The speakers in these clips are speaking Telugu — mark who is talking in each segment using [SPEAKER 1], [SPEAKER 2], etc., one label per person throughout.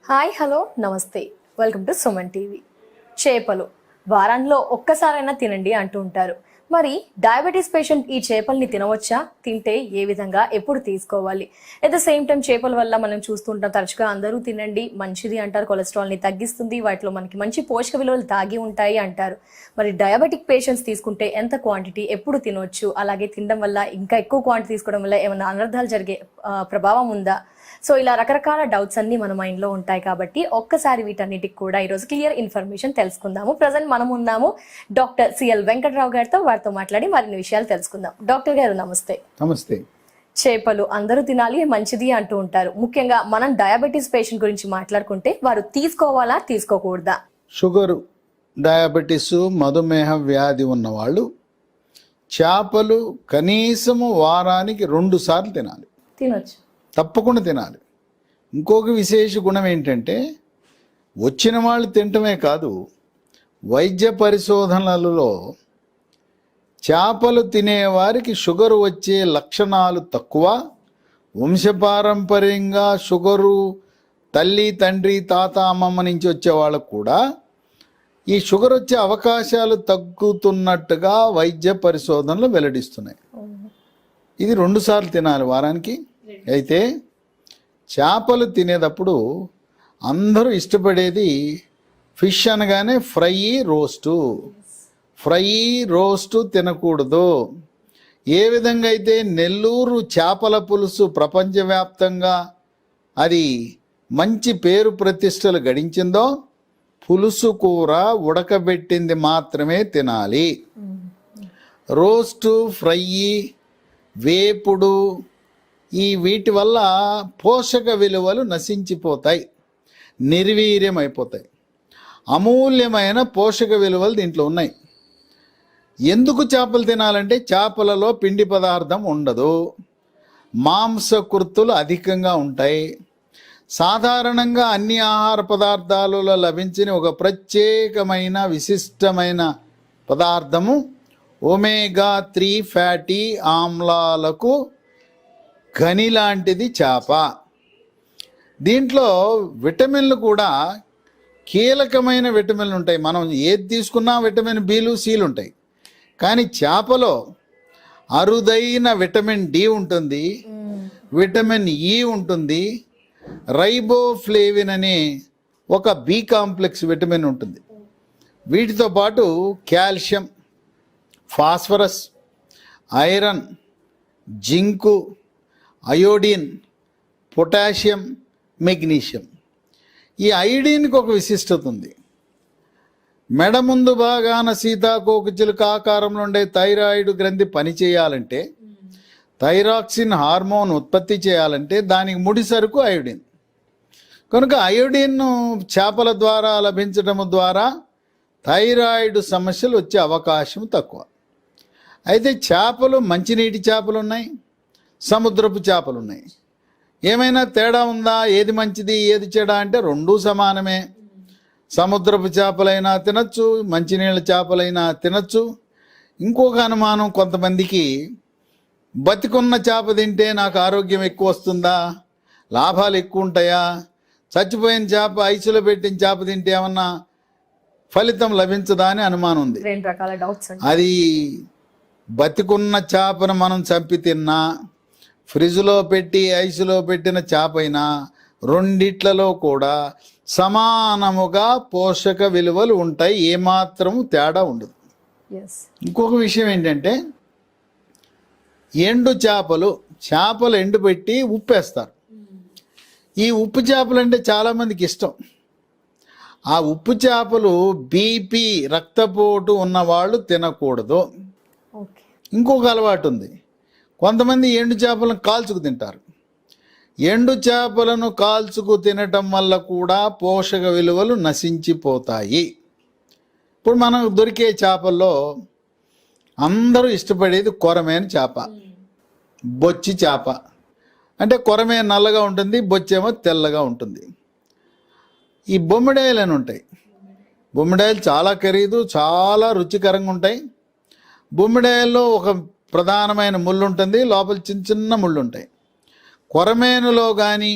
[SPEAKER 1] హాయ్ హలో నమస్తే, వెల్కమ్ టు సుమన్ టీవీ. చేపలు వారాల్లో ఒక్కసారైనా తినండి అంటూ ఉంటారు. మరి డయాబెటీస్ పేషెంట్ ఈ చేపల్ని తినవచ్చా? తింటే ఏ విధంగా, ఎప్పుడు తీసుకోవాలి? ఎట్ ద సేమ్ టైం చేపల వల్ల మనం చూస్తుంటాం, తరచుగా అందరూ తినండి మంచిది అంటారు, కొలెస్ట్రాల్ని తగ్గిస్తుంది, వాటిలో మనకి మంచి పోషక విలువలు దాగి ఉంటాయి అంటారు. మరి డయాబెటిక్ పేషెంట్స్ తీసుకుంటే ఎంత క్వాంటిటీ, ఎప్పుడు తినవచ్చు? అలాగే తినడం వల్ల ఇంకా ఎక్కువ క్వాంటిటీ తీసుకోవడం వల్ల ఏమైనా అనర్థాలు జరిగే ప్రభావం ఉందా? సో ఇలా రకరకాల డౌట్స్ అన్ని మన మైండ్లో ఉంటాయి కాబట్టి ఒక్కసారి వీటన్నిటికి కూడా ఈరోజు క్లియర్ ఇన్ఫర్మేషన్ తెలుసుకుందాము. ప్రజెంట్ మనం ఉన్నాము డాక్టర్ సిఎల్ వెంకటరావు గారితో. వారితో మాట్లాడి మరిన్ని విషయాలు తెలుసుకుందాం. డాక్టర్ గారు నమస్తే.
[SPEAKER 2] నమస్తే.
[SPEAKER 1] చేపలు అందరూ తినాలి, మంచిది అంటూ ఉంటారు. ముఖ్యంగా మనం డయాబెటీస్ పేషెంట్ గురించి మాట్లాడుకుంటే వారు తీసుకోవాలా, తీసుకోకూడదా?
[SPEAKER 2] షుగరు, డయాబెటీస్, మధుమేహ వ్యాధి ఉన్నవాళ్ళు చేపలు కనీసము వారానికి 2 సార్లు తినాలి.
[SPEAKER 1] తినొచ్చు,
[SPEAKER 2] తప్పకుండా తినాలి. ఇంకొక విశేష గుణం ఏంటంటే, వచ్చిన వాళ్ళు తినటమే కాదు, వైద్య పరిశోధనలలో చేపలు తినేవారికి షుగరు వచ్చే లక్షణాలు తక్కువ, వంశపారంపర్యంగా షుగరు తల్లి, తండ్రి, తాత, అమ్మమ్మ నుంచి వచ్చే వాళ్ళకు కూడా ఈ షుగర్ వచ్చే అవకాశాలు తగ్గుతున్నట్టుగా వైద్య పరిశోధనలు వెల్లడిస్తున్నాయి. ఇది 2 సార్లు తినాలి వారానికి. అయితే చేపలు తినేటప్పుడు అందరూ ఇష్టపడేది ఫిష్ అనగానే ఫ్రై రోస్టు తినకూడదు. ఏ విధంగా అయితే నెల్లూరు చేపల పులుసు ప్రపంచవ్యాప్తంగా అది మంచి పేరు ప్రతిష్టలు గడించిందో, పులుసు కూర ఉడకబెట్టింది మాత్రమే తినాలి. రోస్టు, ఫ్రై, వేపుడు వీటి వల్ల పోషక విలువలు నశించిపోతాయి, నిర్వీర్యమైపోతాయి. అమూల్యమైన పోషక విలువలు దీంట్లో ఉన్నాయి. ఎందుకు చేపలు తినాలంటే, చేపలలో పిండి పదార్థం ఉండదు, మాంసకృతులు అధికంగా ఉంటాయి. సాధారణంగా అన్ని ఆహార పదార్థాలలో లభించిన ఒక ప్రత్యేకమైన విశిష్టమైన పదార్థము ఒమేగా 3 ఫ్యాటీ ఆమ్లాలకు గని లాంటిది చేప. దీంట్లో విటమిన్లు కూడా కీలకమైన విటమిన్లు ఉంటాయి. మనం ఏది తీసుకున్నా విటమిన్ బిలు, సిలు ఉంటాయి. కానీ చేపలో అరుదైన విటమిన్ డి ఉంటుంది, విటమిన్ ఇ ఉంటుంది, రైబోఫ్లేవిన్ అనే ఒక బి కాంప్లెక్స్ విటమిన్ ఉంటుంది. వీటితో పాటు calcium, phosphorus, iron, zinc, iodine, potassium, magnesium. ఈ ఐడిన్కి ఒక విశిష్టత ఉంది. మెడ ముందు భాగాన సీతాకోకచిలుక ఆకారంలో ఉండే థైరాయిడ్ గ్రంథి పనిచేయాలంటే, థైరాక్సిన్ హార్మోన్ ఉత్పత్తి చేయాలంటే దానికి ముడి సరుకు అయోడిన్. కనుక అయోడిన్ చేపల ద్వారా లభించడం ద్వారా థైరాయిడ్ సమస్యలు వచ్చే అవకాశం తక్కువ. అయితే చేపలు, మంచినీటి చేపలు ఉన్నాయి, సముద్రపు చేపలు ఉన్నాయి. ఏమైనా తేడా ఉందా? ఏది మంచిది, ఏది చెడ అంటే 2 సమానమే. సముద్రపు చేపలైనా తినచ్చు, మంచినీళ్ళ చేపలైనా తినచ్చు. ఇంకొక అనుమానం కొంతమందికి, బతికున్న చేప తింటే నాకు ఆరోగ్యం ఎక్కువ వస్తుందా, లాభాలు ఎక్కువ ఉంటాయా, చచ్చిపోయిన చేప, ఐసులో పెట్టిన చేప తింటే ఏమన్నా ఫలితం లభించదా అని అనుమానం ఉంది.
[SPEAKER 1] 2 రకాల డౌట్స్.
[SPEAKER 2] అది బతికున్న చేపను మనం చంపి తిన్నా, ఫ్రిడ్జ్లో పెట్టి ఐసులో పెట్టిన చేప అయినా, రెండిట్లలో కూడా సమానముగా పోషక విలువలు ఉంటాయి, ఏమాత్రము తేడా ఉండదు. ఇంకొక విషయం ఏంటంటే, ఎండు చేపలు ఎండుపెట్టి ఉప్పేస్తారు. ఈ ఉప్పు చేపలు అంటే చాలామందికి ఇష్టం. ఆ ఉప్పు చేపలు బీపీ, రక్తపోటు ఉన్నవాళ్ళు తినకూడదు. ఇంకొక అలవాటు ఉంది, కొంతమంది ఎండు చేపలను కాల్చుకు తింటారు. ఎండు చేపలను కాల్చుకు తినటం వల్ల కూడా పోషక విలువలు నశించిపోతాయి. ఇప్పుడు మనకు దొరికే చేపల్లో అందరూ ఇష్టపడేది కొరమేన చేప, బొచ్చి చేప. అంటే కొరమే నల్లగా ఉంటుంది, బొచ్చేమో తెల్లగా ఉంటుంది. ఈ బొమ్మిడాయలు అని ఉంటాయి. బొమ్మిడాయలు చాలా ఖరీదు, చాలా రుచికరంగా ఉంటాయి. బొమ్మిడాయల్లో ఒక ప్రధానమైన ముళ్ళు ఉంటుంది, లోపల చిన్న చిన్న ముళ్ళు ఉంటాయి. కొరమేనులో కానీ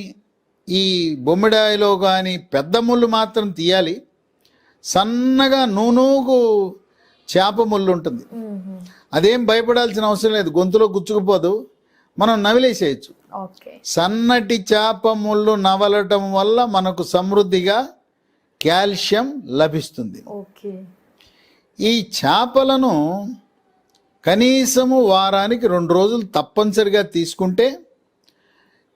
[SPEAKER 2] ఈ బొమ్మిడాయిలో కానీ పెద్ద ముళ్ళు మాత్రం తీయాలి. సన్నగా నూనూగు చేప ముళ్ళు ఉంటుంది, అదేం భయపడాల్సిన అవసరం లేదు, గొంతులో గుచ్చుకుపోదు, మనం నవిలేసేయచ్చు.
[SPEAKER 1] ఓకే.
[SPEAKER 2] సన్నటి చేప ముళ్ళు నవలటం వల్ల మనకు సమృద్ధిగా కాల్షియం లభిస్తుంది.
[SPEAKER 1] ఓకే.
[SPEAKER 2] ఈ చేపలను కనీసము వారానికి 2 రోజులు తప్పనిసరిగా తీసుకుంటే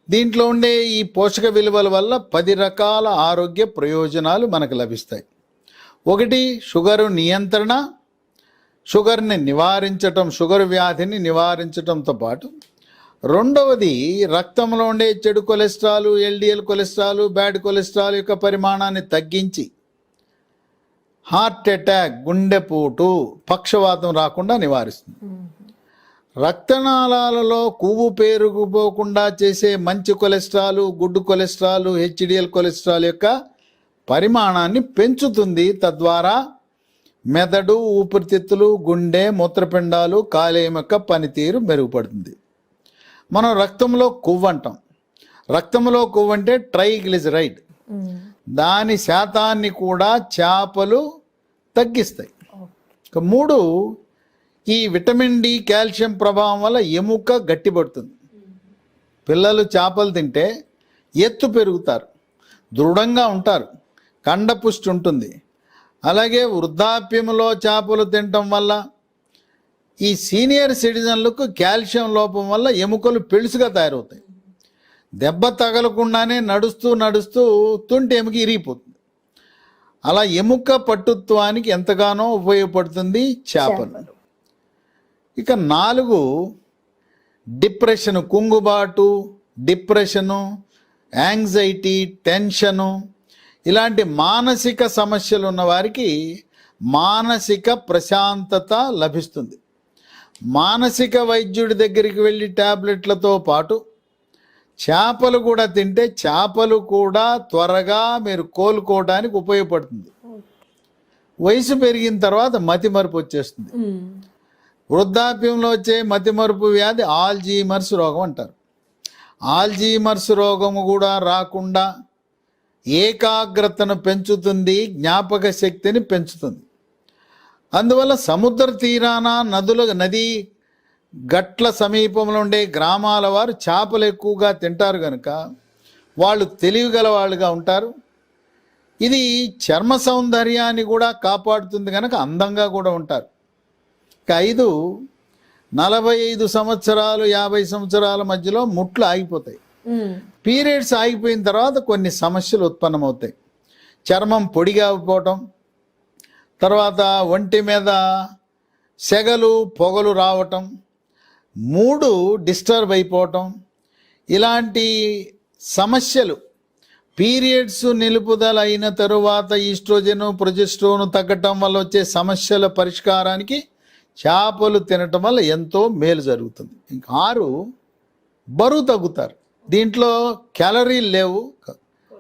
[SPEAKER 2] దీంట్లో ఉండే ఈ పోషక విలువల వల్ల 10 రకాల ఆరోగ్య ప్రయోజనాలు మనకు లభిస్తాయి. ఒకటి, షుగరు నియంత్రణ, షుగర్ని నివారించటం, షుగర్ వ్యాధిని నివారించటంతో పాటు రెండవది రక్తంలో ఉండే చెడు cholesterol, LDL cholesterol, bad cholesterol యొక్క పరిమాణాన్ని తగ్గించి హార్ట్ అటాక్, గుండెపోటు, పక్షవాతం రాకుండా నివారిస్తుంది. రక్తనాళాలలో కొవ్వు పేరుకుపోకుండా చేసే మంచి cholesterol, good cholesterol, HDL cholesterol యొక్క పరిమాణాన్ని పెంచుతుంది. తద్వారా మెదడు, ఊపిరితిత్తులు, గుండె, మూత్రపిండాలు, కాలేయం యొక్క పనితీరు మెరుగుపడుతుంది. మనం రక్తంలో కొవ్వు అంటాం. రక్తంలో కొవ్వు అంటే ట్రైగ్లిజరైడ్, దాని శాతాన్ని కూడా చేపలు తగ్గిస్తాయి. ఇక 3, ఈ విటమిన్ డి, కాల్షియం ప్రభావం వల్ల ఎముక గట్టిపడుతుంది. పిల్లలు చేపలు తింటే ఎత్తు పెరుగుతారు, దృఢంగా ఉంటారు, కండపుష్టి ఉంటుంది. అలాగే వృద్ధాప్యంలో చేపలు తినటం వల్ల ఈ సీనియర్ సిటిజన్లకు కాల్షియం లోపం వల్ల ఎముకలు పెళుసుగా తయారవుతాయి. దెబ్బ తగలకుండానే నడుస్తూ నడుస్తూ తుంటి ఎముక ఇరిగిపోతుంది. అలా ఎముక పట్టుత్వానికి ఎంతగానో ఉపయోగపడుతుంది చేపలు. ఇక 4, డిప్రెషను, కుంగుబాటు, డిప్రెషను, యాంగ్జైటీ, టెన్షను, ఇలాంటి మానసిక సమస్యలు ఉన్న వారికి మానసిక ప్రశాంతత లభిస్తుంది. మానసిక వైద్యుడి దగ్గరికి వెళ్ళి ట్యాబ్లెట్లతో పాటు చేపలు కూడా తింటే చేపలు కూడా త్వరగా మీరు కోలుకోవడానికి ఉపయోగపడుతుంది. వయసు పెరిగిన తర్వాత మతిమరుపు వచ్చేస్తుంది. వృద్ధాప్యంలో వచ్చే మతిమరుపు వ్యాధి ఆల్జీమర్స్ రోగం అంటారు. ఆల్జీమర్స్ రోగము కూడా రాకుండా ఏకాగ్రతను పెంచుతుంది, జ్ఞాపక శక్తిని పెంచుతుంది. అందువల్ల సముద్ర తీరాన, నది గట్ల సమీపంలో ఉండే గ్రామాల వారు చేపలు ఎక్కువగా తింటారు కనుక వాళ్ళు తెలివిగల వాళ్ళుగా ఉంటారు. ఇది చర్మ సౌందర్యాన్ని కూడా కాపాడుతుంది కనుక అందంగా కూడా ఉంటారు. 5, 45 సంవత్సరాలు 50 సంవత్సరాల మధ్యలో ముట్లు ఆగిపోతాయి. పీరియడ్స్ ఆగిపోయిన తర్వాత కొన్ని సమస్యలు ఉత్పన్నమవుతాయి. చర్మం పొడిగా అయిపోవటం, తర్వాత ఒంటి మీద సెగలు, పొగలు రావటం, మూడు డిస్టర్బ్ అయిపోవటం, ఇలాంటి సమస్యలు పీరియడ్స్ నిలుపుదల అయిన తరువాత ఈస్ట్రోజెను, ప్రొజెస్ట్రోను తగ్గటం వల్ల వచ్చే సమస్యల పరిష్కారానికి చేపలు తినటం వల్ల ఎంతో మేలు జరుగుతుంది. ఇంకా 6, బరువు తగ్గుతారు. దీంట్లో క్యాలరీలు లేవు,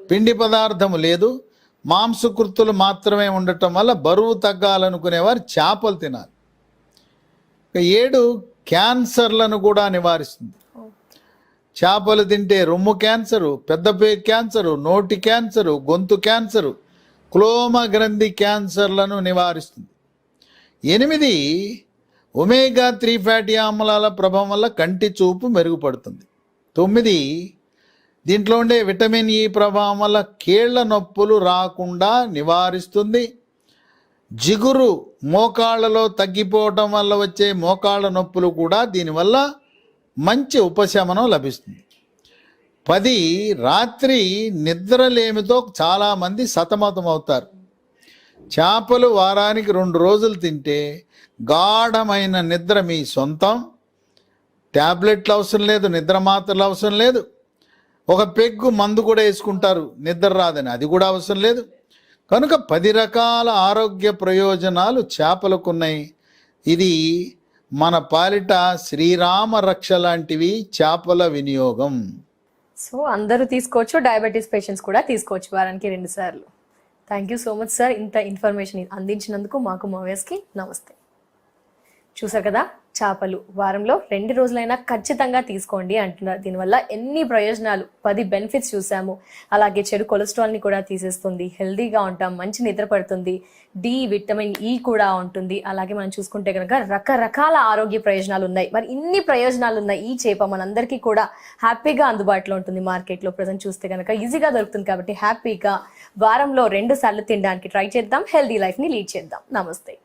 [SPEAKER 2] పిండి పదార్థము లేదు, మాంసకృత్తులు మాత్రమే ఉండటం వల్ల బరువు తగ్గాలనుకునేవారు చేపలు తినాలి. 7, క్యాన్సర్లను కూడా నివారిస్తుంది. చేపలు తింటే రొమ్ము క్యాన్సరు, పెద్దపేగు క్యాన్సరు, నోటి క్యాన్సరు, గొంతు క్యాన్సరు, క్లోమ గ్రంథి క్యాన్సర్లను నివారిస్తుంది. 8, ఒమేగా 3 ఫ్యాటీ ఆమ్లాల ప్రభావం వల్ల కంటి చూపు మెరుగుపడుతుంది. 9, దీంట్లో ఉండే విటమిన్ ఈ ప్రభావం వల్ల కీళ్ల నొప్పులు రాకుండా నివారిస్తుంది. జిగురు మోకాళ్ళలో తగ్గిపోవటం వల్ల వచ్చే మోకాళ్ళ నొప్పులు కూడా దీనివల్ల మంచి ఉపశమనం లభిస్తుంది. 10, రాత్రి నిద్రలేమితో చాలామంది సతమతం అవుతారు. చేపలు వారానికి 2 రోజులు తింటే గాఢమైన నిద్ర మీ సొంతం. ట్యాబ్లెట్లు అవసరం లేదు, నిద్ర మాత్రలు అవసరం లేదు. ఒక పెగ్గు మందు కూడా వేసుకుంటారు నిద్ర రాదని, అది కూడా అవసరం లేదు. కనుక 10 రకాల ఆరోగ్య ప్రయోజనాలు చేపలకున్నాయి. ఇది మన పాలిట శ్రీరామ రక్ష లాంటివి చేపల వినియోగం.
[SPEAKER 1] సో అందరూ తీసుకోవచ్చు, డయాబెటీస్ పేషెంట్స్ కూడా తీసుకోవచ్చు వారానికి 2 సార్లు. Thank you so much sir, ఇంత ఇన్ఫర్మేషన్ అందించినందుకు మాకు మా వ్యూయర్స్కి నమస్తే. చూసారు కదా, చేపలు వారంలో 2 రోజులైనా ఖచ్చితంగా తీసుకోండి అంటున్నారు. దీనివల్ల ఎన్ని ప్రయోజనాలు, 10 బెనిఫిట్స్ చూసాము. అలాగే చెడు కొలెస్ట్రాల్ని కూడా తీసేస్తుంది, హెల్దీగా ఉంటాం, మంచి నిద్ర పడుతుంది, డి విటమిన్ ఈ కూడా ఉంటుంది. అలాగే మనం చూసుకుంటే కనుక రకరకాల ఆరోగ్య ప్రయోజనాలు ఉన్నాయి. మరి ఇన్ని ప్రయోజనాలు ఉన్న ఈ చేప మనందరికీ కూడా హ్యాపీగా అందుబాటులో ఉంటుంది మార్కెట్లో. ప్రజెంట్ చూస్తే కనుక ఈజీగా దొరుకుతుంది కాబట్టి హ్యాపీగా వారంలో 2 సార్లు తినడానికి ట్రై చేద్దాం, హెల్దీ లైఫ్ని లీడ్ చేద్దాం. నమస్తే.